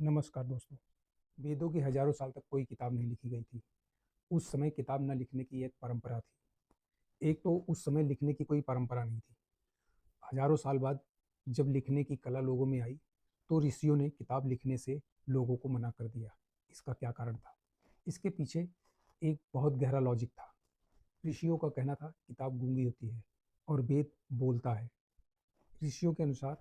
नमस्कार दोस्तों। वेदों की हजारों साल तक कोई किताब नहीं लिखी गई थी। उस समय किताब न लिखने की एक परंपरा थी। एक तो उस समय लिखने की कोई परंपरा नहीं थी। हजारों साल बाद जब लिखने की कला लोगों में आई, तो ऋषियों ने किताब लिखने से लोगों को मना कर दिया। इसका क्या कारण था? इसके पीछे एक बहुत गहरा लॉजिक था। ऋषियों का कहना था किताब गूंगी होती है और वेद बोलता है। ऋषियों के अनुसार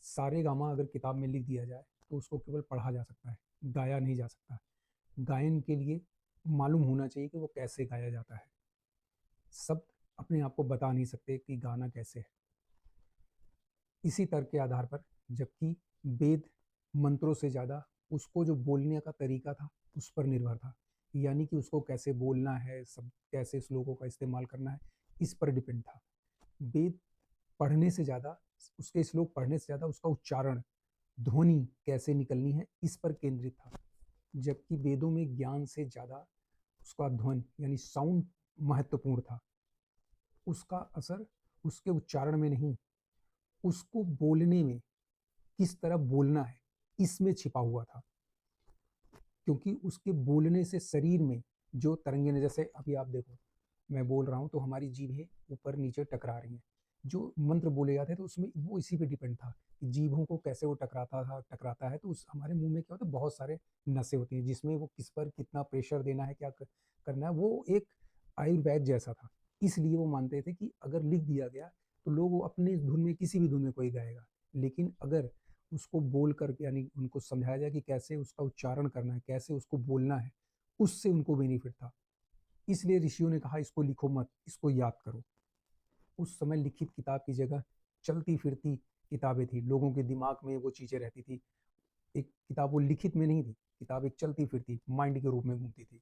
सारे गामा अगर किताब में लिख दिया जाए तो उसको केवल पढ़ा जा सकता है, गाया नहीं जा सकता। गायन के लिए मालूम होना चाहिए कि वो कैसे गाया जाता है। शब्द अपने आप को बता नहीं सकते कि गाना कैसे है। इसी तर्क के आधार पर, जबकि वेद मंत्रों से ज़्यादा उसको जो बोलने का तरीका था उस पर निर्भर था, यानी कि उसको कैसे बोलना है, सब कैसे श्लोकों का इस्तेमाल करना है, इस पर डिपेंड था। वेद पढ़ने से ज़्यादा, उसके श्लोक पढ़ने से ज़्यादा उसका उच्चारण, ध्वनि कैसे निकलनी है, इस पर केंद्रित था। जबकि वेदों में ज्ञान से ज़्यादा उसका ध्वनि यानी साउंड महत्वपूर्ण था। उसका असर उसके उच्चारण में नहीं, उसको बोलने में, किस तरह बोलना है, इसमें छिपा हुआ था। क्योंकि उसके बोलने से शरीर में जो तरंगें, जैसे अभी आप देखो, मैं बोल रहा हूँ तो हमारी जीभें ऊपर नीचे टकरा रही हैं। जो मंत्र बोले जाते थे तो उसमें वो इसी पे डिपेंड था कि जीभों को कैसे वो टकराता है। तो उस हमारे मुंह में क्या होता है, बहुत सारे नसें होती हैं जिसमें वो किस पर कितना प्रेशर देना है, क्या करना है, वो एक आयुर्वेद जैसा था। इसलिए वो मानते थे कि अगर लिख दिया गया तो लोग वो अपने धुन में, किसी भी धुन में कोई गाएगा, लेकिन अगर उसको बोल कर, यानी उनको समझाया जाए कि कैसे उसका उच्चारण करना है, कैसे उसको बोलना है, उससे उनको बेनिफिट था। इसलिए ऋषियों ने कहा इसको लिखो मत, इसको याद करो। उस समय लिखित किताब की जगह चलती फिरती किताबें थी, लोगों के दिमाग में वो चीजें रहती थी। एक किताब वो लिखित में नहीं थी, किताब एक चलती फिरती माइंड के रूप में घूमती थी।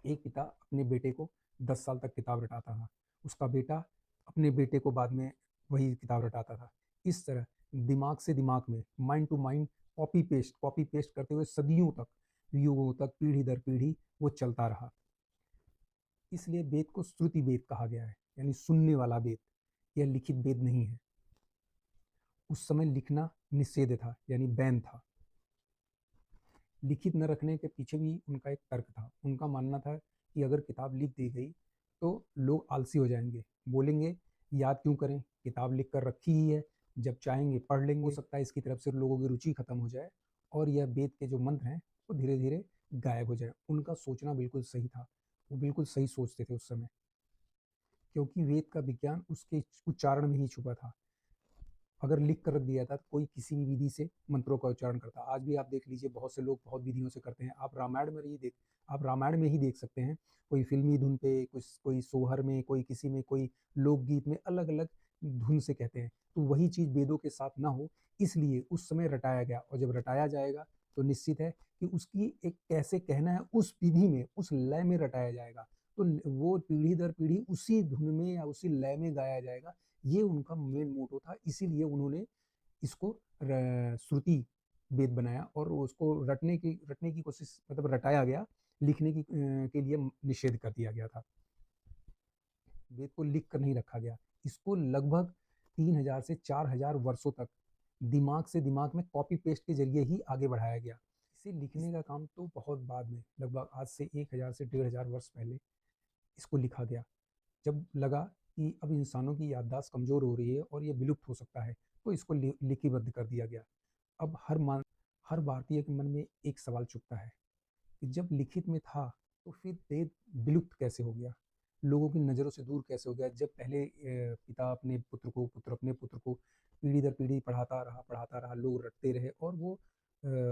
एक पिता अपने बेटे को 10 साल तक किताब रटाता था, उसका बेटा अपने बेटे को बाद में वही किताब रटाता था। इस तरह दिमाग से दिमाग में, mind to mind, copy paste करते हुए सदियों तक, युगों तक, पीढ़ी दर पीढ़ी वो चलता रहा। इसलिए वेद को श्रुति वेद कहा गया है, यानी सुनने वाला वेद। यह लिखित वेद नहीं है। उस समय लिखना निषेध था, यानी बैन था। लिखित न रखने के पीछे भी उनका एक तर्क था। उनका मानना था कि अगर किताब लिख दी गई तो लोग आलसी हो जाएंगे, बोलेंगे याद क्यों करें, किताब लिख कर रखी ही है, जब चाहेंगे पढ़ लेंगे। हो सकता है इसकी तरफ से लोगों की रुचि खत्म हो जाए और यह वेद के जो मंत्र हैं वो धीरे धीरे गायब हो जाए। उनका सोचना बिल्कुल सही था, वो बिल्कुल सही सोचते थे उस समय, क्योंकि वेद का विज्ञान उसके उच्चारण में ही छुपा था। अगर लिख कर रख दिया था तो कोई किसी भी विधि से मंत्रों का उच्चारण करता। आज भी आप देख लीजिए, बहुत से लोग बहुत विधियों से करते हैं। आप रामायण में ही देख सकते हैं, कोई फिल्मी धुन पे, कुछ कोई सोहर में, कोई किसी में, कोई लोकगीत में अलग अलग धुन से कहते हैं। तो वही चीज वेदों के साथ ना हो, इसलिए उस समय रटाया गया। और जब रटाया जाएगा तो निश्चित है कि उसकी एक कैसे कहना है, उस विधि में, उस लय में रटाया जाएगा। तो वो पीढ़ी दर पीढ़ी उसी धुन में या उसी लय में गाया जाएगा। ये उनका मेन मोटो था। इसीलिए उन्होंने इसको श्रुति वेद बनाया और उसको रटने की कोशिश, मतलब रटाया गया, लिखने की के लिए निषेध कर दिया गया था। वेद को लिख कर नहीं रखा गया। इसको लगभग 3,000 से 4,000 वर्षों तक दिमाग से दिमाग में कॉपी पेस्ट के जरिए ही आगे बढ़ाया गया। इसे लिखने का काम तो बहुत बाद में, लगभग आज से 1,000 से 1,500 वर्ष पहले इसको लिखा गया। जब लगा कि अब इंसानों की याददाश्त कमजोर हो रही है और ये विलुप्त हो सकता है, तो इसको लिपिबद्ध कर दिया गया। अब हर भारतीय के मन में एक सवाल चुभता है कि जब लिखित में था तो फिर वेद विलुप्त कैसे हो गया, लोगों की नज़रों से दूर कैसे हो गया। जब पहले पिता अपने पुत्र को, पुत्र अपने पुत्र को पीढ़ी दर पीढ़ी पढ़ाता रहा, लोग रटते रहे। और वो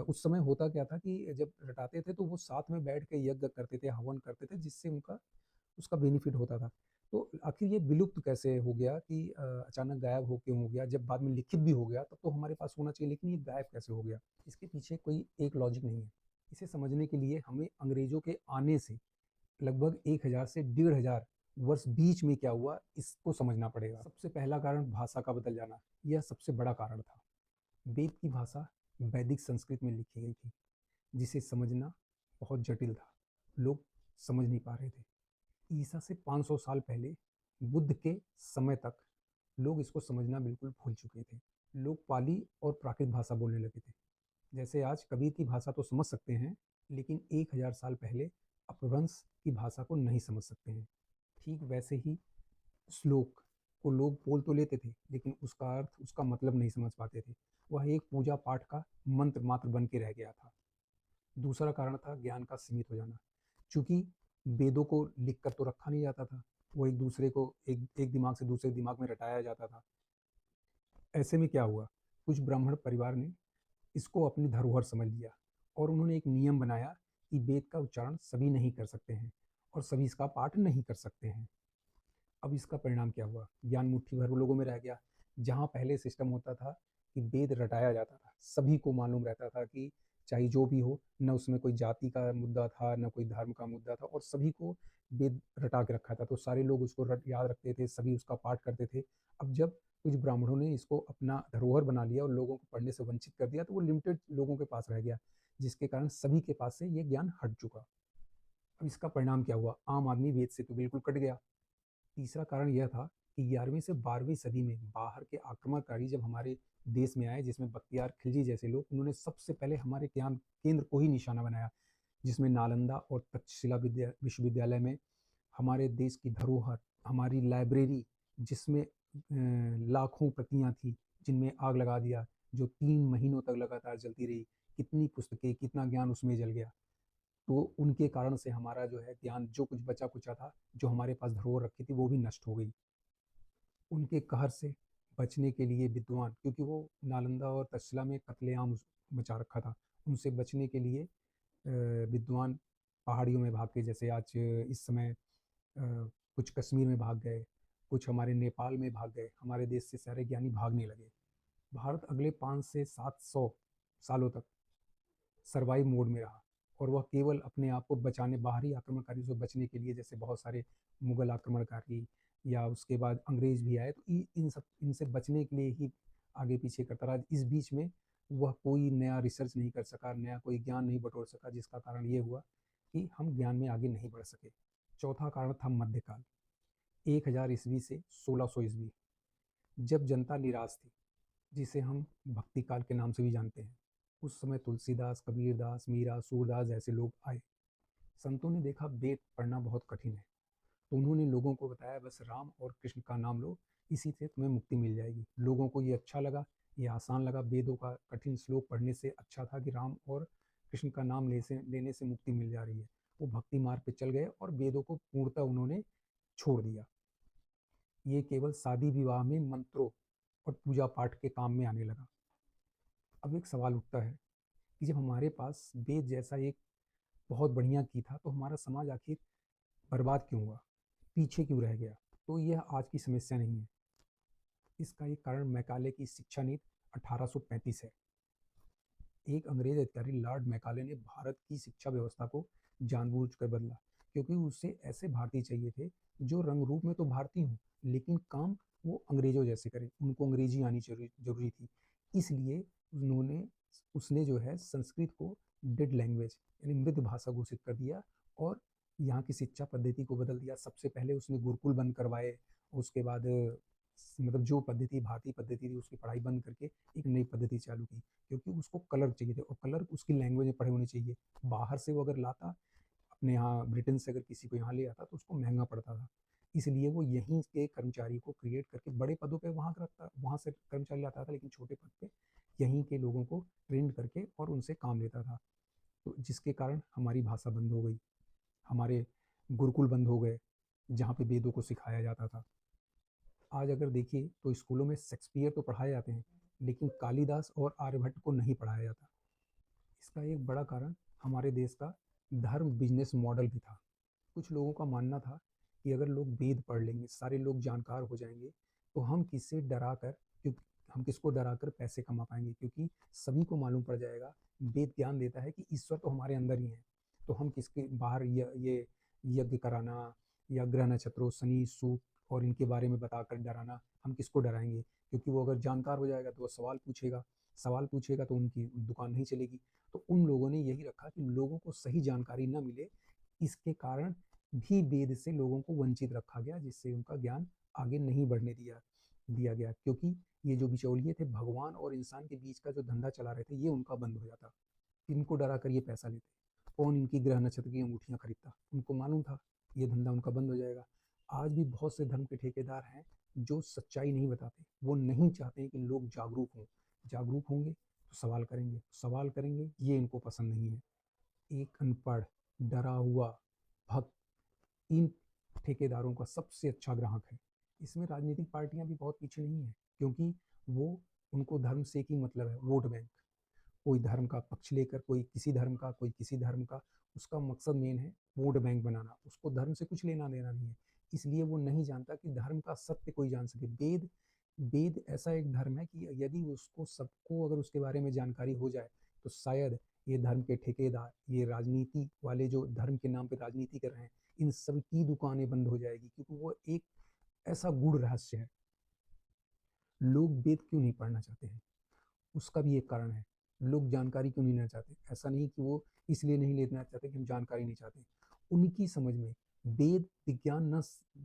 उस समय होता क्या था कि जब रटाते थे तो वो साथ में बैठ के यज्ञ करते थे, हवन करते थे, जिससे उनका उसका बेनिफिट होता था। तो आखिर ये विलुप्त कैसे हो गया कि अचानक गायब हो क्यों हो गया? जब बाद में लिखित भी हो गया तब तो हमारे पास होना चाहिए, लेकिन ये गायब कैसे हो गया? इसके पीछे कोई एक लॉजिक नहीं है। इसे समझने के लिए हमें अंग्रेजों के आने से लगभग 1,000 से 1,500 वर्ष बीच में क्या हुआ, इसको समझना पड़ेगा। सबसे पहला कारण भाषा का बदल जाना, यह सबसे बड़ा कारण था। वेद की भाषा वैदिक संस्कृत में लिखी गई थी, जिसे समझना बहुत जटिल था। लोग समझ नहीं पा रहे थे। ईसा से 500 साल पहले, बुद्ध के समय तक लोग इसको समझना बिल्कुल भूल चुके थे। लोग पाली और प्राकृत भाषा बोलने लगे थे। जैसे आज कबीर की भाषा तो समझ सकते हैं, लेकिन 1000 साल पहले अपभ्रंश की भाषा को नहीं समझ सकते हैं। ठीक वैसे ही श्लोक को लोग बोल तो लेते थे, लेकिन उसका अर्थ, उसका मतलब नहीं समझ पाते थे। वह एक पूजा पाठ का मंत्र मात्र बन के रह गया था। दूसरा कारण था ज्ञान का सीमित हो जाना। चूंकि वेदों को लिख कर तो रखा नहीं जाता था, वो एक दूसरे को एक दिमाग से दूसरे दिमाग में रटाया जाता था। ऐसे में क्या हुआ, कुछ ब्राह्मण परिवार ने इसको अपनी धरोहर समझ लिया और उन्होंने एक नियम बनाया कि वेद का उच्चारण सभी नहीं कर सकते हैं और सभी इसका पाठ नहीं कर सकते हैं। अब इसका परिणाम क्या हुआ, ज्ञान मुट्ठी भर लोगों में रह गया। जहाँ पहले सिस्टम होता था कि वेद रटाया जाता था, सभी को मालूम रहता था कि चाहे जो भी हो, न उसमें कोई जाति का मुद्दा था न कोई धर्म का मुद्दा था, और सभी को वेद रटा के रखा था, तो सारे लोग उसको याद रखते थे, सभी उसका पाठ करते थे। अब जब कुछ ब्राह्मणों ने इसको अपना धरोहर बना लिया और लोगों को पढ़ने से वंचित कर दिया, तो वो लिमिटेड लोगों के पास रह गया, जिसके कारण सभी के पास से ये ज्ञान हट चुका। अब इसका परिणाम क्या हुआ, आम आदमी वेद से तो बिल्कुल कट गया। तीसरा कारण यह था कि 11वीं से 12वीं सदी में बाहर के आक्रमणकारी जब हमारे देश में आए, जिसमें बख्तियार खिलजी जैसे लोग, उन्होंने सबसे पहले हमारे ज्ञान केंद्र को ही निशाना बनाया, जिसमें नालंदा और तक्षशिला विश्वविद्यालय में हमारे देश की धरोहर, हमारी लाइब्रेरी, जिसमें लाखों प्रतियां थी, जिनमें आग लगा दिया, जो 3 महीनों तक लगातार जलती रही। कितनी पुस्तकें, कितना ज्ञान उसमें जल गया। तो उनके कारण से हमारा जो है ज्ञान, जो कुछ बचा कुचा था, जो हमारे पास धरोहर रखी थी, वो भी नष्ट हो गई। उनके कहर से बचने के लिए विद्वान, क्योंकि वो नालंदा और तक्षशिला में कत्लेआम मचा रखा था, उनसे बचने के लिए विद्वान पहाड़ियों में भाग के, जैसे आज इस समय कुछ कश्मीर में भाग गए, कुछ हमारे नेपाल में भाग गए, हमारे देश से सारे ज्ञानी भागने लगे। भारत अगले 500 से 700 सालों तक सर्वाइव मोड में रहा, और वह केवल अपने आप को बचाने, बाहरी आक्रमणकारियों से बचने के लिए, जैसे बहुत सारे मुगल आक्रमणकारी या उसके बाद अंग्रेज भी आए, तो इन सब इनसे बचने के लिए ही आगे पीछे करता रहा। इस बीच में वह कोई नया रिसर्च नहीं कर सका, नया कोई ज्ञान नहीं बटोर सका, जिसका कारण ये हुआ कि हम ज्ञान में आगे नहीं बढ़ सके। चौथा कारण था मध्यकाल, 1000 ईस्वी से 1600 ईस्वी, जब जनता निराश थी, जिसे हम भक्ति काल के नाम से भी जानते हैं। उस समय तुलसीदास, कबीरदास, मीरा, सूरदास जैसे लोग आए। संतों ने देखा वेद पढ़ना बहुत कठिन है, तो उन्होंने लोगों को बताया, बस राम और कृष्ण का नाम लो, इसी से तुम्हें मुक्ति मिल जाएगी। लोगों को ये अच्छा लगा, ये आसान लगा। वेदों का कठिन श्लोक पढ़ने से अच्छा था कि राम और कृष्ण का नाम लेने से मुक्ति मिल जा रही है। वो भक्ति मार्ग पे चल गए और वेदों को पूर्णतः उन्होंने छोड़ दिया। ये केवल शादी विवाह में मंत्रों और पूजा पाठ के काम में आने लगा। अब एक सवाल उठता है कि जब हमारे पास वेद जैसा एक बहुत बढ़िया की था, तो हमारा समाज आखिर बर्बाद क्यों हुआ, पीछे क्यों रह गया? तो यह आज की समस्या नहीं है। इसका एक कारण मैकाले की शिक्षा नीति 1835 है। एक अंग्रेज अधिकारी लॉर्ड मैकाले ने भारत की शिक्षा व्यवस्था को जानबूझकर बदला, क्योंकि उसे ऐसे भारतीय चाहिए थे जो रंग रूप में तो भारतीय हों, लेकिन काम वो अंग्रेजों जैसे करें। उनको अंग्रेजी आनी जरूरी थी। इसलिए उन्होंने उसने जो है संस्कृत को डेड लैंग्वेज यानी मृत भाषा घोषित कर दिया, और यहाँ की शिक्षा पद्धति को बदल दिया। सबसे पहले उसने गुरुकुल बंद करवाए, उसके बाद मतलब जो पद्धति, भारतीय पद्धति थी, उसकी पढ़ाई बंद करके एक नई पद्धति चालू की, क्योंकि उसको कलर चाहिए थे, और कलर उसकी लैंग्वेज में पढ़े होने चाहिए। बाहर से वो अगर लाता, अपने यहाँ ब्रिटेन से अगर किसी को यहाँ ले आता, तो उसको महंगा पड़ता था। इसलिए वो यहीं के कर्मचारी को क्रिएट करके बड़े पदों पे वहाँ रखता, वहाँ से कर्मचारी लाता था, लेकिन छोटे पद पे यहीं के लोगों को ट्रेंड करके और उनसे काम लेता था। तो जिसके कारण हमारी भाषा बंद हो गई, हमारे गुरुकुल बंद हो गए, जहाँ पे वेदों को सिखाया जाता था। आज अगर देखिए तो स्कूलों में शेक्सपियर तो पढ़ाए जाते हैं, लेकिन कालिदास और आर्यभट्ट को नहीं पढ़ाया जाता। इसका एक बड़ा कारण हमारे देश का धर्म बिजनेस मॉडल भी था। कुछ लोगों का मानना था कि अगर लोग वेद पढ़ लेंगे, सारे लोग जानकार हो जाएंगे, तो हम किससे डरा कर, क्योंकि हम किसको डरा कर पैसे कमा पाएंगे, क्योंकि सभी को मालूम पड़ जाएगा, वेद ज्ञान देता है कि ईश्वर तो हमारे अंदर ही है। तो हम किसके बाहर ये यज्ञ कराना या ग्रह नक्षत्रों, शनि, सूर्य और इनके बारे में बताकर डराना, हम किसको डराएंगे? क्योंकि वो अगर जानकार हो जाएगा तो वो सवाल पूछेगा, सवाल पूछेगा तो उनकी दुकान नहीं चलेगी। तो उन लोगों ने यही रखा कि लोगों को सही जानकारी न मिले, इसके कारण भी वेद से लोगों को वंचित रखा गया, जिससे उनका ज्ञान आगे नहीं बढ़ने दिया। दिया गया, क्योंकि ये जो बिचौलिए थे भगवान और इंसान के बीच का जो धंधा चला रहे थे ये उनका बंद हो जाता। इनको डरा कर ये पैसा लेते। कौन इनकी ग्रह नक्षत्र की अंगूठियां खरीदता, उनको मालूम था ये धंधा उनका बंद हो जाएगा। आज भी बहुत से धर्म के ठेकेदार हैं जो सच्चाई नहीं बताते, वो नहीं चाहते कि लोग जागरूक हों। जागरूक होंगे तो सवाल करेंगे, सवाल करेंगे ये इनको पसंद नहीं है। एक अनपढ़, डरा हुआ भक्त इन ठेकेदारों का सबसे अच्छा ग्राहक है। इसमें राजनीतिक पार्टियां भी बहुत पीछे नहीं है, क्योंकि वो उनको धर्म से ही मतलब है, वोट बैंक। कोई धर्म का पक्ष लेकर, कोई किसी धर्म का, कोई किसी धर्म का, उसका मकसद मेन है वोट बैंक बनाना। उसको धर्म से कुछ लेना देना नहीं है। इसलिए वो नहीं जानता कि धर्म का सत्य कोई जान सके। वेद वेद ऐसा एक धर्म है कि यदि उसको सबको अगर उसके बारे में जानकारी हो जाए तो शायद ये धर्म के ठेकेदार, ये राजनीति वाले जो धर्म के नाम पे राजनीति कर रहे हैं, इन सब की दुकानें बंद हो जाएगी, क्योंकि वो एक ऐसा गूढ़ रहस्य है। लोग वेद क्यों नहीं पढ़ना चाहते हैं, उसका भी एक कारण है। लोग जानकारी क्यों नहीं लेना चाहते, ऐसा नहीं कि वो इसलिए नहीं लेना चाहते कि हम जानकारी नहीं चाहते। उनकी समझ में वेद विज्ञान न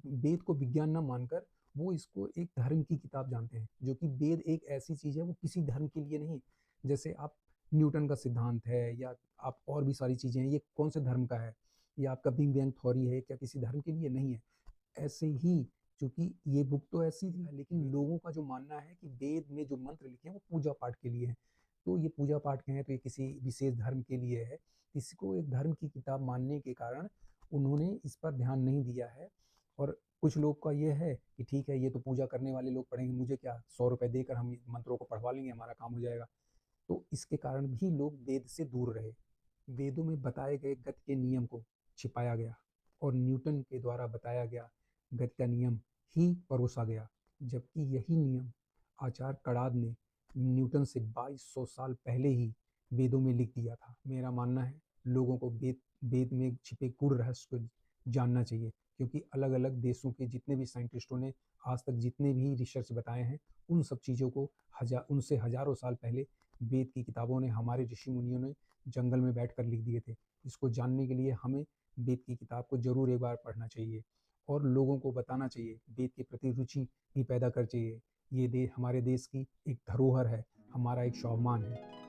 वेद को विज्ञान न मानकर वो इसको एक धर्म की किताब जानते हैं, जो कि वेद एक ऐसी चीज है वो किसी धर्म के लिए नहीं। जैसे आप न्यूटन का सिद्धांत है, या आप और भी सारी चीजें हैं, ये कौन से धर्म का है, या आपका बिग बैंग थ्योरी है, क्या किसी धर्म के लिए नहीं है। ऐसे ही, चूंकि ये बुक तो ऐसी ही है, लेकिन लोगों का जो मानना है कि वेद में जो मंत्र लिखे हैं वो पूजा पाठ के लिए हैं। तो ये पूजा पाठ के हैं तो ये किसी विशेष धर्म के लिए है। इसको एक धर्म की किताब मानने के कारण उन्होंने इस पर ध्यान नहीं दिया है। और कुछ लोग का ये है कि ठीक है, ये तो पूजा करने वाले लोग पढ़ेंगे, मुझे क्या, 100 रुपए देकर हम मंत्रों को पढ़वा लेंगे, हमारा काम हो जाएगा। तो इसके कारण भी लोग वेद से दूर रहे। वेदों में बताए गए गति के नियम को छिपाया गया, और न्यूटन के द्वारा बताया गया गति का नियम ही परोसा गया, जबकि यही नियम आचार्य कणाद ने न्यूटन से 2200 साल पहले ही वेदों में लिख दिया था। मेरा मानना है लोगों को वेद वेद में छिपे गूढ़ रहस्य को जानना चाहिए, क्योंकि अलग अलग देशों के जितने भी साइंटिस्टों ने आज तक जितने भी रिसर्च बताए हैं, उन सब चीज़ों को उनसे हजारों साल पहले वेद की किताबों ने, हमारे ऋषि मुनियों ने जंगल में बैठकर लिख दिए थे। इसको जानने के लिए हमें वेद की किताब को जरूर एक बार पढ़ना चाहिए, और लोगों को बताना चाहिए, वेद के प्रति रुचि भी पैदा कर चाहिए। ये हमारे देश की एक धरोहर है, हमारा एक स्वाभिमान है।